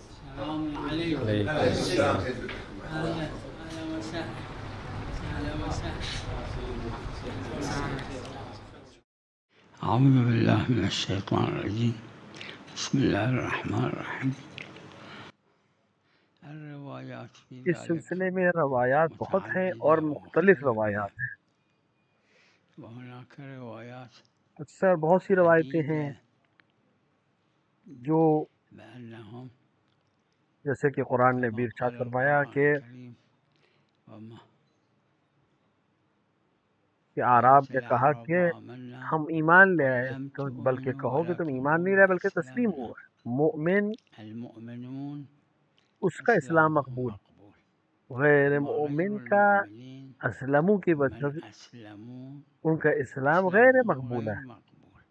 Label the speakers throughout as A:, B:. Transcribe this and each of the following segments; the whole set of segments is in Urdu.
A: السلام عليكم.
B: عليكم السلام.
A: أهلا وسهلا. أهلا وسهلا. أعوذ بالله من الشيطان الرجيم. بسم الله الرحمن الرحيم. الروایات في
C: اس
A: ذلك
C: سلسلے میں روایات بہت ہیں اور
A: متعددة
C: مختلف
A: ومختلفة،
C: روایات ہیں.
A: وهناك روايات
C: اکثر بہت سی روایتیں ہیں
A: عديدة
C: جو
A: بأنهم
C: جیسے کہ قرآن نے بھی
A: كما
C: ارشاد
A: قال
C: فرمایا
A: القرآن
C: کہ
A: الكريم وما
C: اعراب
A: قالت
C: نے کہا
A: الأعراب
C: کہ
A: آمنا
C: ہم ایمان لے
A: قل
C: آئے،
A: لم
C: تو بلکہ
A: تؤمنوا
C: کہو کہ تم
A: ولكن
C: ایمان نہیں
A: قولوا
C: لائے بلکہ تسلیم
A: أسلمنا.
C: ہوا. مومن
A: المؤمنون
C: اس کا اسلام
A: إسلامهم
C: مقبول،
A: مقبول،
C: غیر
A: أما غير
C: مومن کا
A: المؤمنين
C: اسلموں کی وجہ
A: من
C: سے
A: أسلموا
C: ان کا اسلام غیر
A: إسلامهم
C: مقبول ہے.
A: غير مقبول.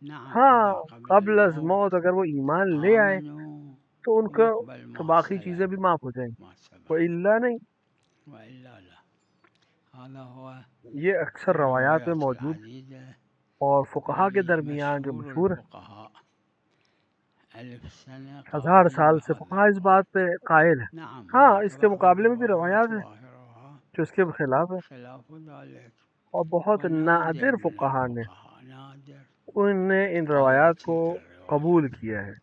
A: نعم
C: ہاں
A: إذا قبل
C: قبل از
A: الموت
C: موت اگر وہ ایمان لے آئے
A: آمنوا
C: تو ان کا
A: يقبل
C: تو
A: ما
C: باقی چیزیں
A: سلف
C: بھی معاف ہو جائیں گی،
A: ما سبق
C: وَإِلَّا نہیں.
A: وإلا لا. هذا هو
C: یہ اکثر روایات میں
A: الروايات
C: موجود
A: العديدة
C: اور فقہا کے
A: التي
C: درمیان جو
A: مشهور
C: مشہور
A: الفقهاء 1000 سنة
C: 1000
A: قائلين
C: سال سے
A: بهذا
C: فقہا اس
A: القول.
C: بات پہ قائل ہے.
A: نعم
C: ہاں
A: هناك
C: اس کے
A: بعض
C: مقابلے میں بھی
A: الروايات
C: روایات ہیں
A: ظاهرها
C: جو اس کے خلاف ہے،
A: خلاف ذلك،
C: اور بہت
A: ونادر
C: نادر
A: من
C: فقہا نے
A: الفقهاء نادر
C: ان نے ان
A: قال
C: روایات کو
A: بتلك
C: قبول
A: الروايات.
C: کیا ہے.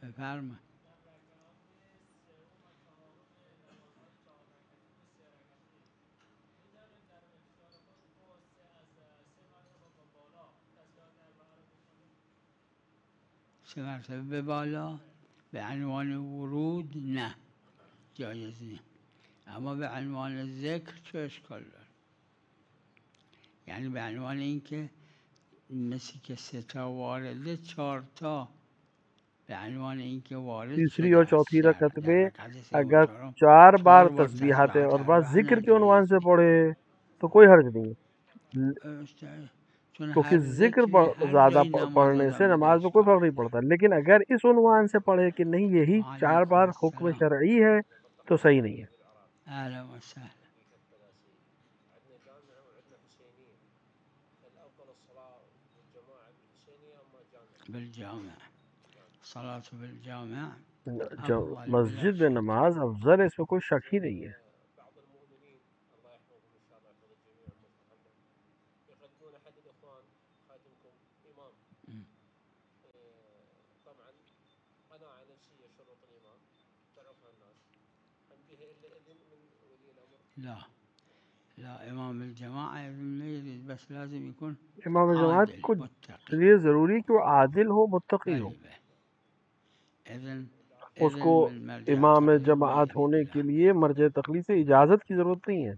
A: بفرمایید. سه مرتبه به بالا به عنوان ورود نه جایز نیست، اما به عنوان ذکر چه اشکال داره؟ یعنی به عنوان اینکه مثل که 3 تا وارده 4 تا به عنوان اینکه وارد
C: تیسری
A: شده
C: اور
A: است
C: چوتھی رکعت
A: در
C: میں
A: رکعت سوم و
C: اگر
A: چهارم
C: 4 بار
A: 4 بار
C: تسبیحات
A: تسبیحات
C: اور بعض
A: اربعه
C: ذکر کے عنوان
A: ناجایز
C: سے
A: نیست.
C: پڑھے تو کوئی حرج نہیں ہے،
A: چون
C: کیونکہ
A: هر
C: ذکر
A: ذکری ہر
C: زیادہ
A: جای نماز
C: پڑھنے سے
A: آدم بده
C: نماز میں کوئی
A: اشکال
C: فرق نہیں
A: نداره.
C: پڑتا، لیکن اگر اس عنوان سے پڑھے کہ نہیں یہی 4
A: وعلیکم
C: بار حکم
A: السلام.
C: شرعی ہے تو صحیح نہیں ہے.
A: اهلا وسهلا. بالجامع صلاة بالجامع
C: جو
A: افضل بلا
C: مسجد میں
A: شك.
C: نماز افضل ہے، اس میں کوئی شک ہی نہیں ہے.
A: لا لا امام الجماعة إذن ما يريد، بس لازم يكون
C: امام جماعت
A: عادل
C: کو
A: متقي.
C: لیے ضروری کہ وہ عادل ہو، متقی ہو.
A: بله إذن
C: اس کو
A: من مرجع
C: امام
A: تقليد ما
C: جماعت
A: يريد.
C: ہونے
A: لا
C: کے لیے مرجع تقلید سے اجازت کی ضرورت نہیں ہے.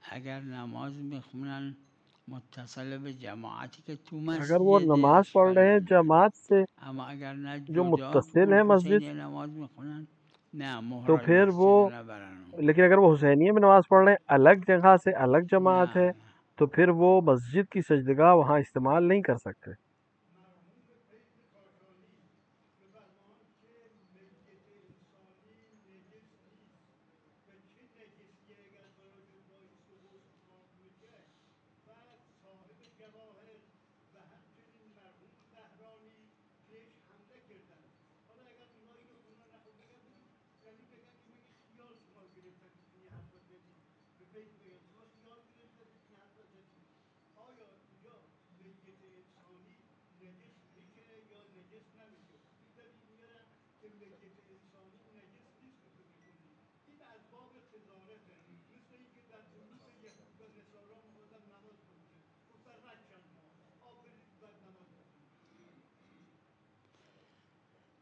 A: اگر نماز میخونن متصل به جماعتی که تو
C: اگر وہ
A: مسجد
C: نماز پڑھ
A: اشکال
C: رہے ہیں
A: نداره،
C: جماعت سے
A: اما اگر نه
C: جو
A: جدا
C: متصل ہے مسجد
A: حسینی نماز میخونن نه
C: تو
A: مهرای
C: پھر وہ،
A: مسجد نبرن.
C: لیکن اگر وہ حسینیہ میں نماز پڑھ رہے ہیں الگ جگہ سے، الگ جماعت
A: نه
C: ہے،
A: نه
C: تو پھر وہ مسجد کی سجدگاہ وہاں استعمال نہیں کر سکتے.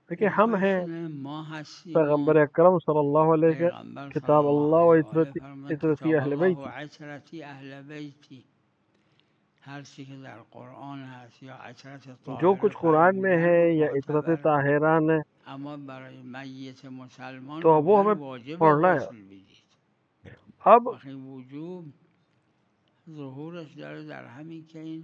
C: دیکھیں ہم ہیں
A: ما هستیم و
C: پیغمبر اکرم صلی اللہ علیہ کے
A: پیغمبر صلی
C: کتاب
A: اللہ
C: اللہ و
A: علیه و آله فرمود
C: عطرتی
A: کتاب
C: اہل
A: الله و
C: بیتی.
A: عترتی اهل بیتی. هر چی که در قرآن هست یا عطرت
C: جو
A: طاهره
C: کچھ قرآن میں
A: فرمودن
C: ہے
A: رو
C: یا عطرت
A: معتبره،
C: طاہران ہے
A: اما برای میت مسلمان
C: تو وہ
A: گفتن
C: ہمیں
A: واجب
C: پڑھنا ہے.
A: غسل بدید.
C: اب
A: وقتی وجوب ظهورش داره در همین که این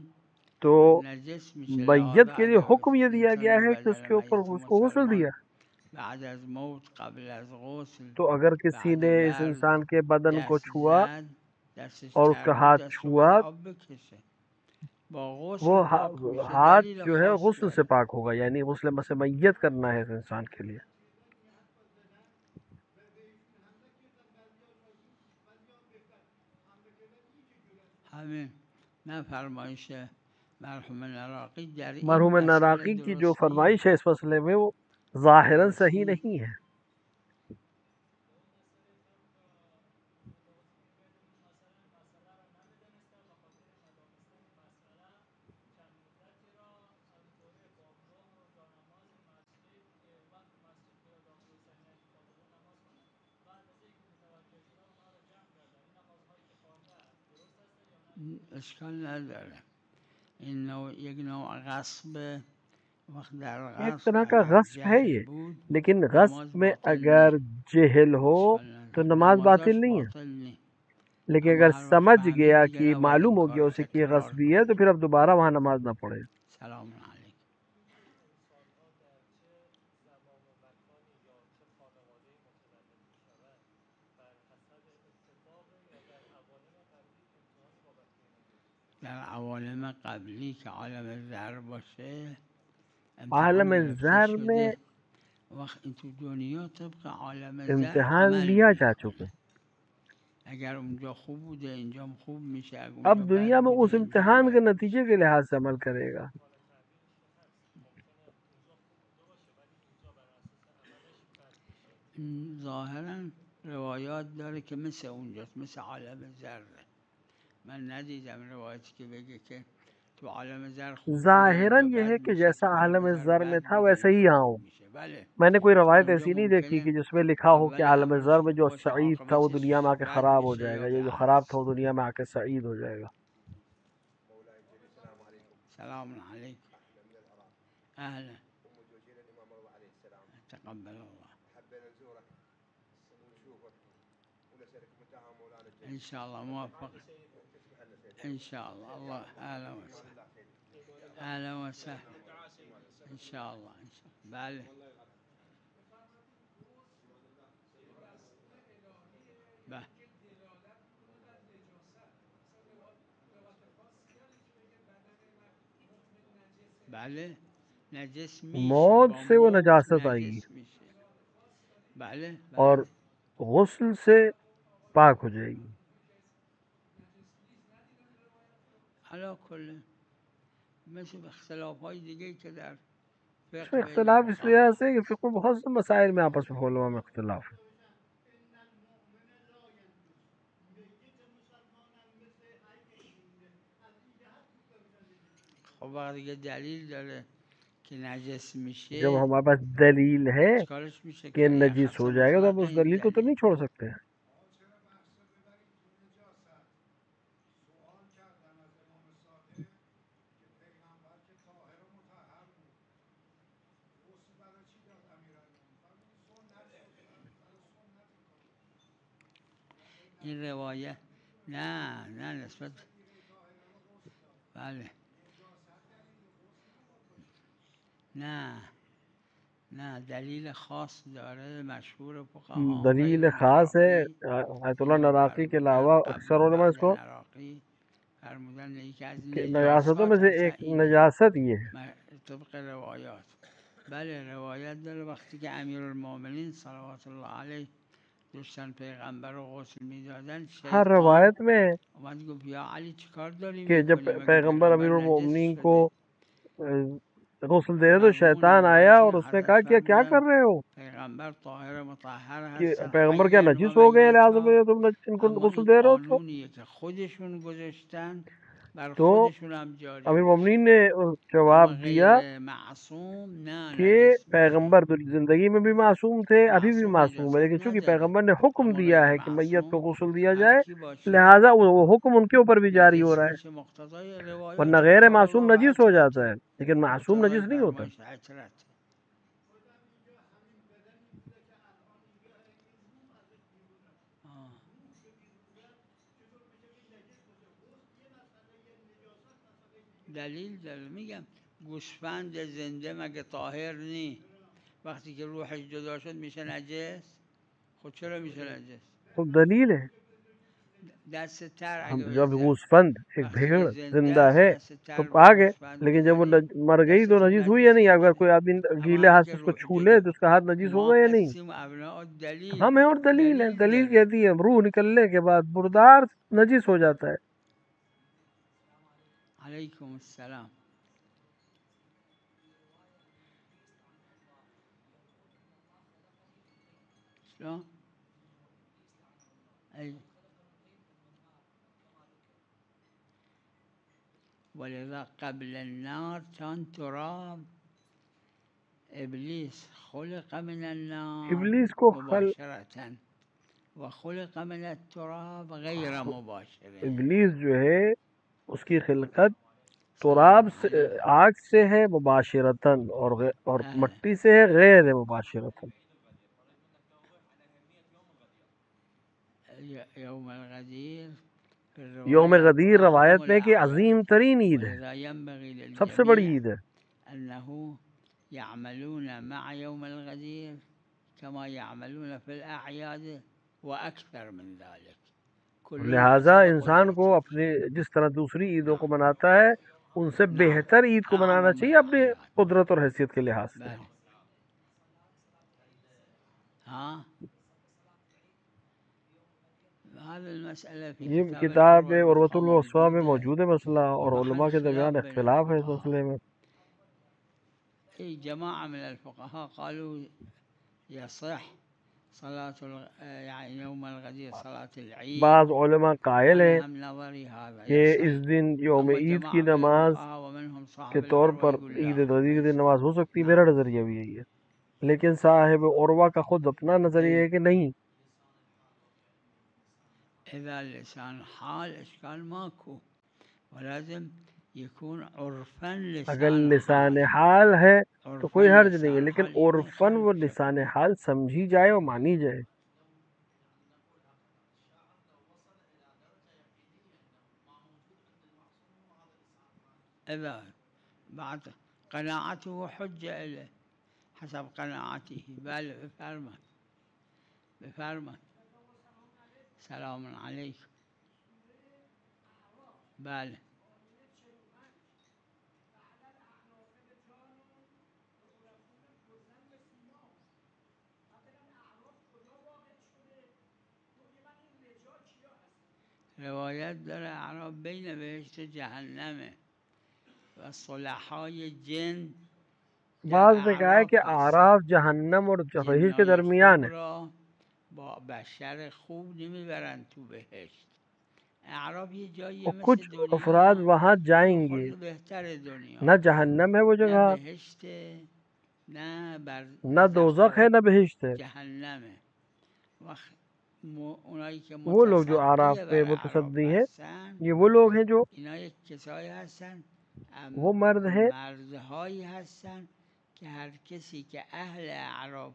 C: تو
A: نجس میشه
C: میت
A: لابد
C: کے لیے حکم یہ دیا
A: انسان
C: گیا
A: به
C: ہے کہ اس
A: بدن
C: کے اوپر
A: میت
C: اس کو غسل دیا.
A: مسلمان بعد از موت قبل از غسل
C: تو اگر کسی
A: بعد
C: نے اس
A: ورد
C: انسان کے بدن کو
A: دست
C: چھوا
A: زد، دستش
C: اور اس کا
A: چربید،
C: ہاتھ
A: دست رو
C: چھوا،
A: باید آب بکشه. با
C: وہ
A: غسل پاک میشه،
C: ہاتھ
A: دلیل
C: جو ہے
A: خاص
C: غسل سے
A: داره.
C: پاک ہوگا، یعنی غسل مس میت کرنا ہے اس انسان کے لیے.
A: همین نه فرمایش مرحوم نراقی در این
C: مرحوم
A: مسئله
C: نراقی کی جو
A: درست
C: فرمائش
A: نیست.
C: ہے اس مسئلے میں وہ ظاہراً صحیح
A: درست
C: نہیں ہے.
A: اشکال نداره. این یک نوع غصب، وقت در
C: ایک
A: غصب
C: طرح کا
A: اگر
C: غصب ہے
A: جهل
C: یہ،
A: بود
C: لیکن
A: نماز
C: غصب میں
A: باطل
C: اگر
A: نی،
C: جہل ہو
A: اشکال
C: تو
A: نداره،
C: نماز باطل
A: نمازش
C: نہیں ہے.
A: باطل نی.
C: لیکن
A: اما
C: اگر
A: هر وقت
C: سمجھ
A: فهمید
C: گیا
A: دیگه
C: کہ
A: نباید
C: معلوم
A: این
C: ہو
A: کار
C: گیا
A: رو
C: اسے کہ یہ
A: تکرار
C: غصبی ہے
A: کنه.
C: تو پھر اب دوبارہ وہاں نماز نہ پڑھے.
A: سلام علیکم. در عوالم قبلی که عالم ذر باشه امتحان
C: عالم
A: گرفته
C: زر میں
A: شده، وقت این تو دنیا طبق عالم ذر
C: امتحان
A: عمل
C: لیا جا چکا.
A: میکنه. اگر اونجا خوب بوده اینجا خوب میشه، اگر
C: اب
A: اونجا بد
C: دنیا میں
A: بوده
C: اس
A: اینجا هم
C: امتحان
A: بد
C: کے
A: میشه.
C: نتیجے کے لحاظ سے عمل کرے گا.
A: ظاهرا روایات داره که مثل اونجاست، مثل عالم ذره. من ندیدم روایتی که بگه که تو عالم ذر خوب بوده
C: ظاہراً
A: اینجا
C: یہ
A: بد
C: ہے کہ
A: میشه،
C: جیسا
A: تو
C: عالم
A: عالم ذر
C: زر میں
A: بد
C: تھا
A: بوده
C: ویسے
A: اینجا
C: ہی یہاں
A: خوب
C: ہو.
A: میشه. بله
C: میں نے کوئی روایت
A: اونجا
C: ایسی نہیں دیکھی کہ
A: ممکنه
C: جس میں لکھا ہو کہ
A: اول
C: عالم
A: امرش
C: زر میں جو
A: باشه
C: سعید تھا وہ دنیا میں آ
A: عاقبتش
C: کے
A: بد
C: خراب ہو
A: بشه
C: جائے گا،
A: یا
C: یا
A: به
C: جو خراب تھا
A: عکس.
C: وہ دنیا میں آ کے سعید ہو جائے گا.
A: سلام علیکم. اهلا. تقبل الله. ان شاء الله موفق ان شاء الله. الله اهلا وسهلا. اهلا وسهلا ان شاء الله ان شاء الله. بله بله بله نجس میشه،
C: موت
A: با
C: سے وہ
A: موت
C: نجاست آئے گی
A: نجس میشه. بله
C: اور
A: بله.
C: غسل سے پاک ہو جائے گی.
A: علا کل مثل اختلاف های دیگه که در
C: اس
A: فقه
C: میں
A: بین
C: اختلاف اس
A: فقها.
C: لحاظ سے کہ فقہ میں بہت سے مسائل میں آپس میں علماء میں اختلاف ہے.
A: خب وقتی که دلیل داره که نجس
C: جب
A: میشه
C: ہمارے پاس دلیل ہے
A: چیکارش میشه
C: کہ
A: کرد؟
C: نجس
A: یخص
C: ہو جائے گا تو اب
A: مطلق
C: اس
A: این
C: دلیل کو تو
A: دلیل.
C: نہیں چھوڑ سکتے.
A: این روایت نه نسبت بله نه دلیل خاص داره مشهور فقها غیر
C: دلیل خاص ہے.
A: نراقی.
C: آیت اللہ
A: اینو
C: نراقی کے
A: فرمودن
C: علاوہ
A: قبل و
C: اکثر علماء اس
A: بعد
C: کو
A: نراقی فرمودن یکی از
C: کہ نجاستوں میں
A: نجاسات
C: سے
A: اصلا
C: ایک
A: اینه
C: نجاست یہ ہے.
A: طبق روایات. بله روایت داره وقتی که امیرالمومنین صلوات الله علیه داشتن پیغمبر رو غسل میدادن،
C: ہر
A: شیطان
C: روایت میں
A: اومد گفت یا علی چیکار داری
C: کہ جب
A: میکنی، مگه
C: پیغمبر امیر
A: پیغمبر نجس
C: المؤمنین کو
A: شده؟
C: غسل دے تو
A: مرحوم
C: شیطان آیا اور
A: نواز
C: اس نے
A: حضرت
C: کہا کہ کیا کر
A: فرمودن
C: رہے ہو،
A: پیغمبر طاهر مطهر
C: کہ
A: هستن
C: پیغمبر کیا
A: حیا
C: نجس
A: و
C: ہو گئے لہٰذا
A: میتا.
C: تم ان کو
A: اما
C: غسل
A: این
C: دے رہے ہو. اس کو
A: قانونیه که خودشون گذاشتن بر
C: تو
A: خودشون هم جاری
C: امیر
A: میشه
C: مومنین نے جواب
A: اما
C: دیا
A: غیر معصوم نه
C: کہ
A: نجس میشه
C: پیغمبر تو زندگی میں بھی معصوم تھے ابھی بھی
A: معصوم
C: معصوم ہے، لیکن
A: نجاست
C: چونکہ
A: نداره
C: پیغمبر نے حکم
A: اما
C: دیا
A: غیر
C: ہے کہ میت کو
A: معصوم
C: غسل دیا
A: هر
C: جائے،
A: کی باشه
C: لہٰذا وہ حکم ان کے اوپر بھی جاری ہو
A: نجس
C: رہا ہے،
A: میشه مقتضای
C: ورنہ
A: روایات
C: غیر
A: کتاب
C: معصوم
A: الله و
C: نجس ہو جاتا
A: عترته
C: ہے لیکن معصوم
A: مقتضای
C: نجس نہیں ہوتا۔
A: فرمایش عترت آه. دلیل داره میگم گوسفند زنده مگه طاهر نی وقتی که روحش جدا شد میشه نجس خود چرا میشه نجس
C: تو دلیل ہے،
A: دست تر
C: ہم
A: اگه
C: جب
A: بزن
C: گوسفند ایک
A: وقتی
C: بھیڑ
A: که زنده
C: زندہ
A: است
C: ہے
A: دست
C: تو
A: تر به
C: آ گئے،
A: گوسفند
C: لیکن جب وہ
A: بزنی
C: مر گئی تو
A: دستتون
C: نجس ہوئی یا
A: نجس
C: نہیں؟ اگر
A: نمیشه
C: کوئی آدمی
A: اما
C: گیلے ہاتھ
A: وقتی
C: سے
A: که
C: اس کو
A: روح
C: چھو لے
A: جدا
C: تو اس کا ہاتھ نجس
A: ما
C: ہوگا یا نہیں؟
A: هستیم ابناء دلیل
C: ہم ہیں اور دلیل ہے،
A: دلیل
C: دلیل
A: داره
C: کہتی ہے روح نکلنے کے بعد مردار نجس ہو جاتا ہے۔
A: علیکم السلام شلون؟ ای ولذا قبل النار كان تراب إبليس خلق من النار
C: ابلیس کو
A: مباشرة وخلق من التراب غير مباشر
C: ابلیس جو ہے اس کی خلقت
A: سلام
C: تراب سے
A: عليك
C: آگ سے ہے مباشرتاً، اور مٹی سے ہے غیر مباشرتاً۔
A: يوم الغدير في
C: یوم
A: الروايات
C: غدیر
A: أعظم
C: روایت میں کہ
A: الأعياد
C: عظیم ترین عید ہے،
A: ولذا ينبغي
C: سب سے بڑی
A: للجميع
C: عید ہے،
A: أنه يعملون مع يوم الغدير كما يعملون في الأعياد وأكثر من ذلك كل
C: لہٰذا
A: حسب
C: انسان کو
A: قدرته
C: اپنے جس طرح دوسری عیدوں کو مناتا ہے ان سے
A: نعم
C: بہتر عید کو منانا
A: أعظم
C: چاہیے اپنے
A: الأعياد
C: قدرت اور حیثیت کے لحاظ سے۔
A: بل ها هذا المسألة في
C: یہ
A: كتاب
C: کتاب
A: العروة
C: عروۃ
A: الوثقى
C: الوثقیٰ میں
A: موجودة
C: موجود ہے مسئلہ، اور علماء
A: ومحل
C: کے
A: خلاف
C: درمیان
A: بين
C: اختلاف ہے اس
A: الفقهاء
C: مسئلے میں۔
A: أي جماعة من الفقهاء قالوا يصح صلاة يعني يوم الغدير صلاة العيد
C: بعض علماء قائل ہیں
A: أنا هم نظري هذا
C: کہ
A: يصح
C: اس دن یوم
A: أما
C: عید کی
A: جماعة من
C: نماز
A: الفقهاء ومنهم
C: کے
A: صاحب
C: طور
A: العروة
C: پر
A: يقول
C: عید
A: لا
C: غدیر کے دن
A: ليس
C: نماز ہو سکتی،
A: نعم
C: میرا نظریہ بھی یہی ہے، لیکن صاحب عروہ کا خود اپنا نظریہ ہے
A: أي
C: کہ نہیں،
A: إذا لسان حال إشكال ماكو ولازم يكون عرفا
C: اگر
A: لسان
C: لسان
A: حال
C: حال ہے تو
A: عرفا
C: کوئی حرج نہیں ہے،
A: لسان
C: لیکن
A: حال يكون
C: عرفاً وہ
A: خارج
C: لسان
A: شرعه
C: حال سمجھی جائے اور مانی جائے۔
A: إذا بعد قناعته حجة له حسب قناعته بل بفرمت سلام عليكم بله روایت داره اعراب بین بهشت و جهنمه و صلحای جن در
C: بعض نے کہا ہے کہ
A: اعراف هستن
C: اعراف جہنم اور بہشت کے
A: جنای
C: درمیان
A: خوب
C: ہے،
A: را با بشر خوب نمیبرن تو بهشت اعراف یه جاییه
C: اور
A: مثل
C: کچھ افراد
A: دنیا
C: وہاں جائیں
A: اما
C: گے،
A: خود بهتر
C: نہ
A: دنیا
C: جہنم ہے وہ
A: نه
C: جگہ،
A: بهشته نه
C: نہ دوزخ ہے
A: برزخه
C: نہ بہشت ہے۔
A: جهنمه و اونایی که
C: وہ لوگ جو اعراف
A: متصدی
C: پہ
A: بر اعراف
C: متصدی ہیں
A: هستن
C: یہ وہ لوگ ہیں جو
A: اینا یک کسایی هستن
C: وہ مرد ہیں،
A: مردهایی هستن که هر کسی که اهل اعراف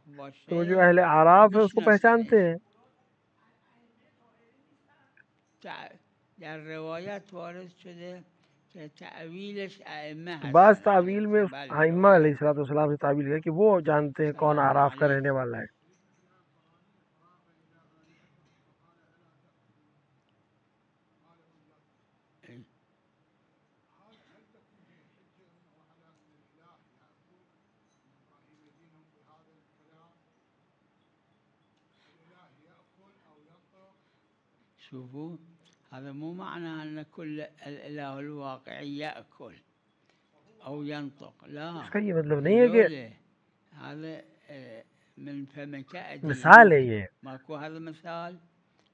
C: تو جو
A: باشه
C: اہل اعراف ہے اس کو پہچانتے
A: میشناسنش
C: ہیں۔
A: در روایت وارد شده که تعویلش ائمه
C: بعض
A: هستن
C: تعویل میں اس
A: بله
C: ائمہ علیہ
A: روایت
C: السلام سے تعویل ہے کہ وہ جانتے ہیں کون
A: سلام
C: اعراف کا
A: علیکم
C: رہنے والا ہے۔
A: شوفوا هذا مو معنى أن كل الإله الواقعي يأكل أو ينطق لا
C: اس کا یہ مطلب نہیں ہے کہ
A: هذول هذا من فمك أدين
C: مثال ہے، یہ
A: ماكو هذا مثال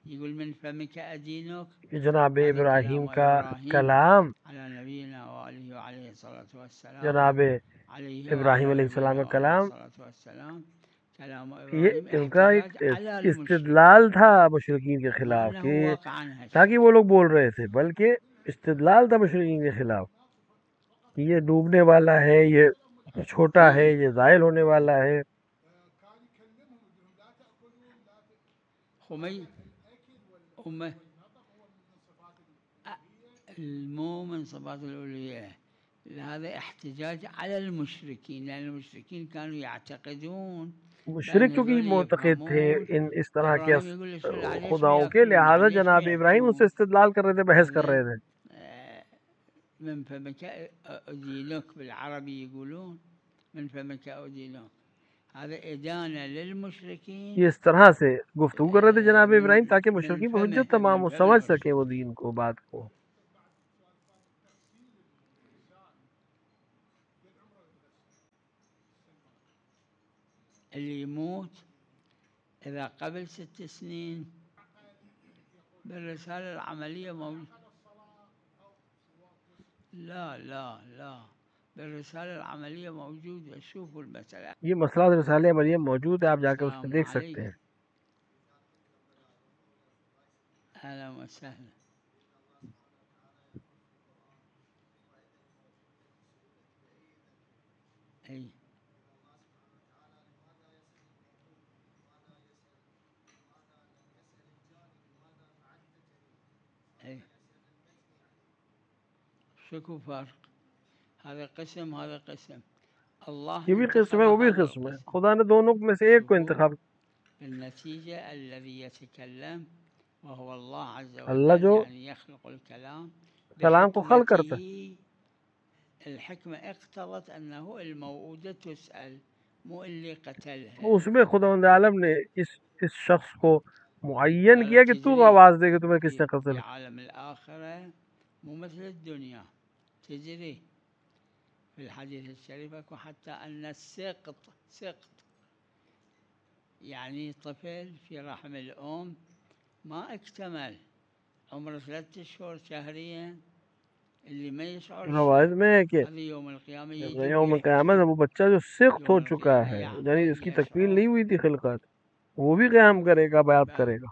A: يقول من فمك أدينك
C: کہ جناب
A: هذا
C: ابراہیم
A: كلام
C: کا
A: إبراهيم
C: کلام
A: على نبينا وآله وعليه الصلاة والسلام
C: جناب
A: عليه
C: ابراہیم
A: وعلى
C: علیہ السلام
A: نبينا
C: کا
A: وآله
C: کلام
A: الصلاة والسلام كلام
C: کہ یہ
A: إبراهيم
C: ان کا ایک
A: احتجاج على المشركين
C: استدلال تھا مشرکین کے
A: مع
C: خلاف
A: أنه
C: کہ
A: واقعا هالشيء
C: تاکہ وہ لوگ بول رہے تھے، بلکہ استدلال تھا مشرکین کے خلاف کہ یہ ڈوبنے والا ہے، یہ چھوٹا ہے، یہ زائل ہونے والا ہے.
A: خمي أمه المو من صفات الألوهية، هذا احتجاج على المشركين لأن المشركين كانوا يعتقدون
C: مشرک
A: بأن
C: چونکہ
A: ذول
C: معتقد تھے
A: يفهمون.
C: اس طرح کے
A: إبراهيم يقول ليش ليش
C: خداؤں کے،
A: بياكلون
C: لہذا
A: يعني ليش
C: جناب ابراہیم اس سے
A: بيحكون
C: استدلال کر رہے تھے، بحث کر رہے
A: هذا
C: تھے.
A: من فمك أدينك بالعربي يقولون من فمك أدينك، هذا إدانة للمشركين
C: یہ اس طرح سے گفتگو کر رہے تھے جناب ابراہیم تاکہ
A: من
C: مشرکین کو
A: فمه
C: حجت تمام
A: من
C: وہ
A: فم
C: سمجھ
A: الرسول.
C: سکیں وہ دین کو، بات کو.
A: اللي يموت إذا قبل 6 سنين بالرسالة العملية موجود. لا بالرسالة العملية موجودة، شوفوا المسألة.
C: یہ مسئلہ رسالہ مریم موجود ہے، آپ جا کے اس میں
A: السلام
C: دیکھ سکتے
A: عليكم،
C: ہیں.
A: أهلا وسهلا. أي أي شكو فرق، هذا قسم هذا قسم. الله
C: یہ بھی قسم ہے، وہ بھی قسم ہے. خدا نے دونوں میں سے ایک کو انتخاب.
A: بالنتيجة الذي يتكلم وهو الله عز
C: اللہ
A: وجل
C: جو
A: يعني يخلق الكلام
C: کلام کو خلق کرتا ہے.
A: بحكمته. الحكمة اقتضت أنه الموءودة تسأل مو اللي قتلها.
C: اس میں خداوند عالم نے اس شخص کو معین
A: هذا
C: کیا کہ تو
A: تجري
C: آواز دے کہ تمہیں کس نے قتل.
A: في عالم الآخرة مو مثل الدنيا تجري. في الحديث الشريف حتى أن السقط يعني طفل في رحم الأم ما اكتمل عمره 3 أشهر شهريا اللي ما يشعر
C: روایت میں ہے کہ
A: هذا يوم القيامة يجي
C: یوم قیامت وہ بچہ جو سخت ہو چکا ہے، یعنی اس کی
A: يعقل
C: تکمیل
A: يشعر.
C: نہیں ہوئی تھی خلقت، وہ بھی قیام کرے گا، بیعت کرے گا.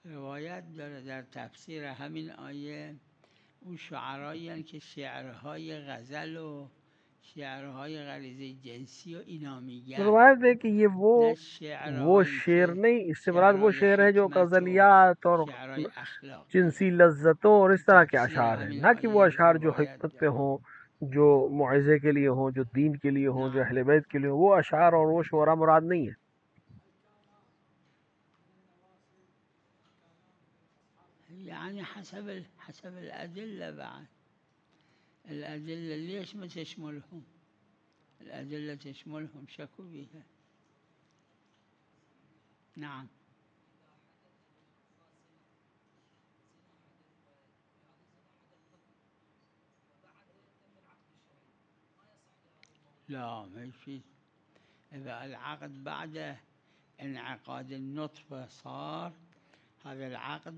A: روایت داره در تفسیر همین آیه اون شعرایی که شعرهای غزل و شعرهای غریزه جنسی و اینا میگن،
C: روایت ہے کہ یہ
A: نه
C: وہ
A: شعرهایی
C: شعر
A: که
C: نہیں، اس سے مراد وہ
A: شعرهای
C: شعر ہے جو
A: حکمت و
C: غزلیات اور
A: شعرهای اخلاقی.
C: جنسی لذتوں اور اس طرح کے
A: تفسیر
C: اشعار ہیں،
A: همین
C: نہ کہ وہ
A: آیه
C: اشعار جو
A: روایت
C: حکمت پہ
A: داره.
C: ہوں، جو معزے کے لیے ہوں، جو دین کے لیے ہوں، جو
A: نعم.
C: اہل بیت کے لیے ہوں. وہ اشعار اور وہ شعرا مراد نہیں ہے.
A: يعني حسب الأدلة بعد. الأدلة ليش ما تشملهم؟ الأدلة تشملهم، شكوا بها. نعم. لا ما يفيد. إذا العقد بعد انعقاد النطفة صار، هذا العقد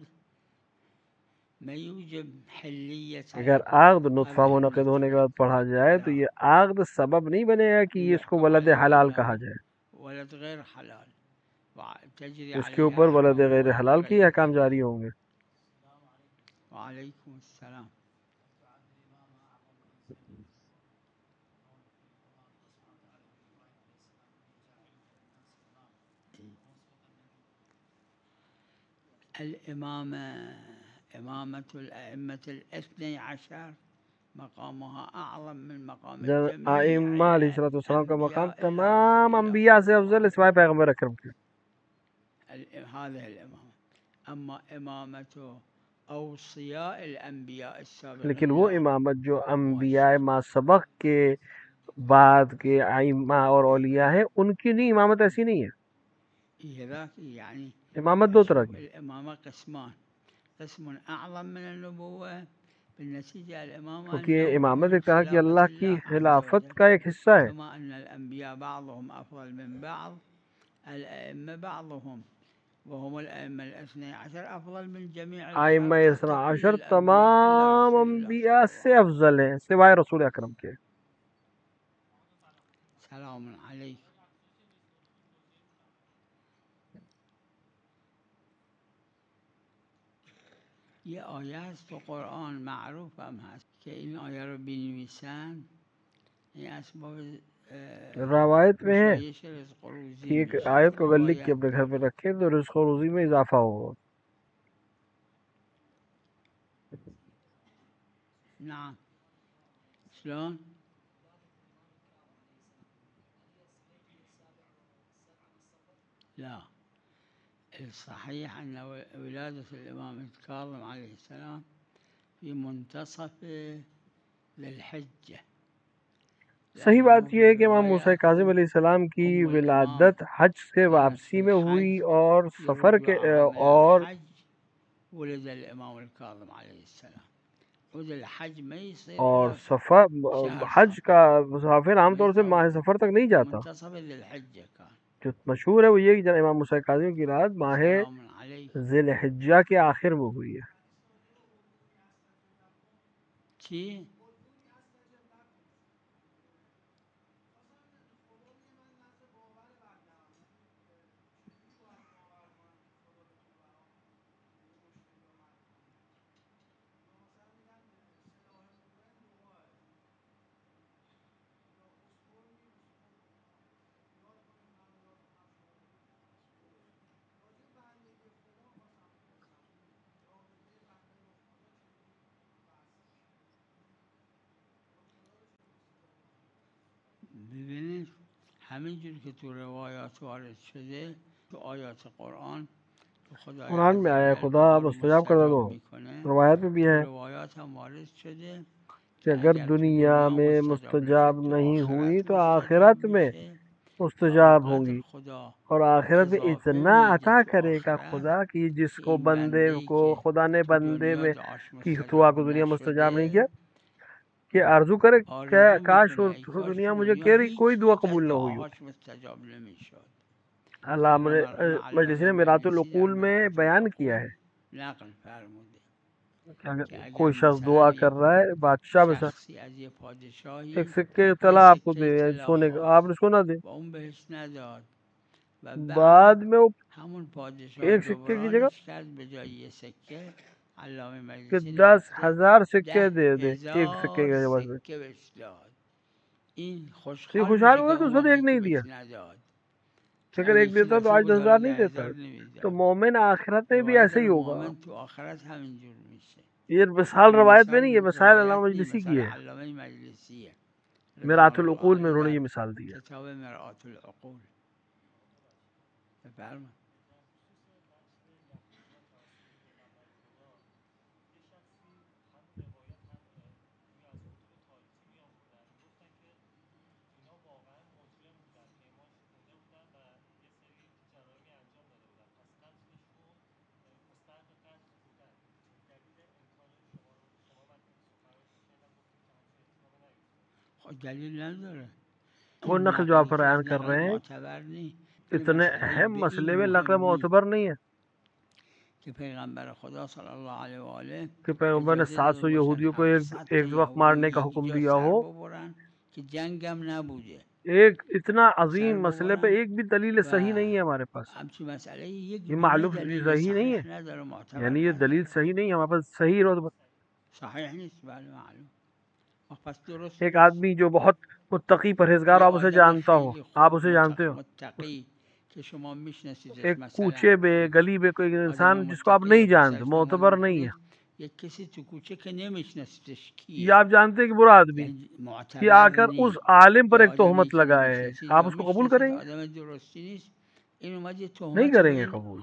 A: ما يوجب حلية.
C: اگر عقد نطفہ منعقد ہونے کے بعد پڑھا جائے تو یہ عقد سبب نہیں بنے گا کہ اس کو ولد حلال کہا جائے.
A: ولد غیر حلال تجری
C: اس کے اوپر ولد غیر حلال کی احکام جاری ہوں گے.
A: وعلیکم السلام. إمامة الأئمة الاثني عشر مقامها أعظم من مقام الجميع.
C: ائمہ علیہ السلام کا مقام تمام انبیاء سے افضل ہے سوائے پیغمبر اکرم کے.
A: هذه الإمامة. أما إمامة أوصياء الأنبياء السابقين،
C: لیکن وہ امامت جو انبیاء ما سبق کے بعد کے ائمہ اور اولیاء ہیں ان کی نہیں، امامت ایسی نہیں ہے. امامت دو طرح کی.
A: الإمامة قسمان، قسم أعظم من النبوة بالنتيجة الإمامة
C: کیونکہ یہ
A: أنه
C: امامت
A: من
C: ایک طرح کی
A: خلافة
C: اللہ کی
A: الله عز
C: خلافت
A: وجل
C: کا ایک حصہ ہے.
A: كما أن الأنبياء بعضهم أفضل من بعض الأئمة بعضهم وهم الأئمة الاثني عشر أفضل من جميع
C: ائمہ
A: الخلق
C: اثنا
A: حتى كل
C: عشر
A: الأنبياء إلا
C: تمام
A: رسول الله
C: انبیاء
A: صلى
C: سے
A: الله عليه
C: افضل ہیں سوائے رسول اکرم کے.
A: وسلم. سلام عليك. یہ آیات تو قرآن معروف هم هست که این آیه رو بنویسن این اسباب
C: روایت میں ہے
A: گشایش رزق و روزی
C: کہ ایک
A: میشه.
C: آیت کو اگر لکھ کے
A: روایت
C: اپنے گھر پہ
A: داره.
C: رکھیں تو رزق و روزی میں اضافہ ہوگا.
A: نعم. شلون؟ لا، الصحيح أن ولادة الإمام الكاظم عليه السلام في منتصف ذي الحجة.
C: صحیح بات یہ ہے کہ امام موسیٰ کاظم علیہ السلام کی ولادت حج سے واپسی میں ہوئی اور سفر کے اور
A: ولد الإمام الكاظم عليه السلام. ولد الحج ما يصير
C: اور
A: إلا
C: سفر
A: شهر
C: حج
A: صفر.
C: کا مسافر عام طور سے ماہ سفر تک نہیں جاتا.
A: منتصف ذي الحجة كان.
C: جو مشہور ہے وہ یہ کہ امام موسیٰ کاظم کی رات ماہ
A: سلام عليك.
C: ذی الحجہ کے آخر میں ہوئی ہے.
A: چی؟ ببینید همینجور که تو روایات وارد شده تو آیات قرآن تو خدا
C: قرآن میں آیا ہے خدا مستجاب کر دو. روایت میں بھی ہے
A: روایات هم وارد شده
C: کہ اگر دنیا میں مستجاب نہیں ہوئی تو آخرت میں مستجاب ہوں گی اور آخرت میں اتنا عطا کرے گا خدا کہ جس کو بندے کو خدا نے بندے میں کی دعا کو دنیا مستجاب نہیں کیا کہ آرزو کرے کہ کاش دنیا مجھے کوئی دعا قبول نہ ہوئی ہوتی. علامہ مجلسی نے میرات العقول میں بیان کیا ہے کہ اگر کوئی شخص دعا کر رہا ہے بادشاہ میں ایک سکے طلا آپ کو دے سونے کا آپ نے اس کو نہ دے بعد میں وہ ایک سکے کی جگہ کہ 10,000 سکے دے دے ایک سکے کے جواب میں. یہ خوشحال ہوا کہ اس وقت ایک نہیں دیا. اگر ایک دیتا تو آج 10,000 نہیں دیتا. تو مومن آخرت میں بھی ایسے ہی ہوگا. یہ مثال روایت میں نہیں ہے، مثال علامہ مجلسی کی ہے. میرات العقول میں انہوں نے یہ مثال دی ہے.
A: دلیل نداره.
C: وہ نقل جو آپ بیان کر رہے ہیں اتنے اہم مسئلے میں نقل معتبر نہیں ہے
A: کہ پیغمبر خدا صلی اللہ علیہ وآلہ
C: کہ پیغمبر نے 700 یہودیوں کو ایک وقت مارنے کا حکم دیا ہو.
A: کہ جنگ ہم نبوده.
C: ایک اتنا عظیم مسئلے پہ ایک بھی دلیل صحیح نہیں ہے ہمارے پاس. یہ معلوم صحیح نہیں ہے، یعنی یہ دلیل صحیح نہیں ہے ہمارے پاس. صحیح رو
A: صحیح نیست. بله معلوم.
C: ایک آدمی جو بہت متقی پرہیزگار آپ اسے جانتا ہو، آپ اسے جانتے ہو، ایک کوچے میں گلی میں کوئی انسان جس کو آپ نہیں جانتے، معتبر نہیں ہے، یہ آپ جانتے ہیں کہ برا آدمی، یہ آ کر اس عالم پر ایک تہمت لگائے، آپ اس کو قبول کریں گے؟ نہیں کریں گے قبول.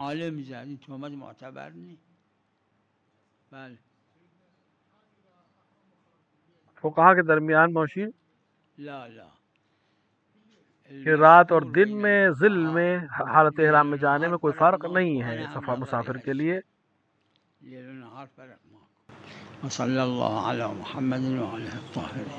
C: فقہا کے درمیان موشید کہ رات اور دن میں ظل میں حالت احرام میں جانے میں کوئی فرق نہیں ہے مسافر کے لیے.
A: وصلى الله على محمد وآله الطاهرين.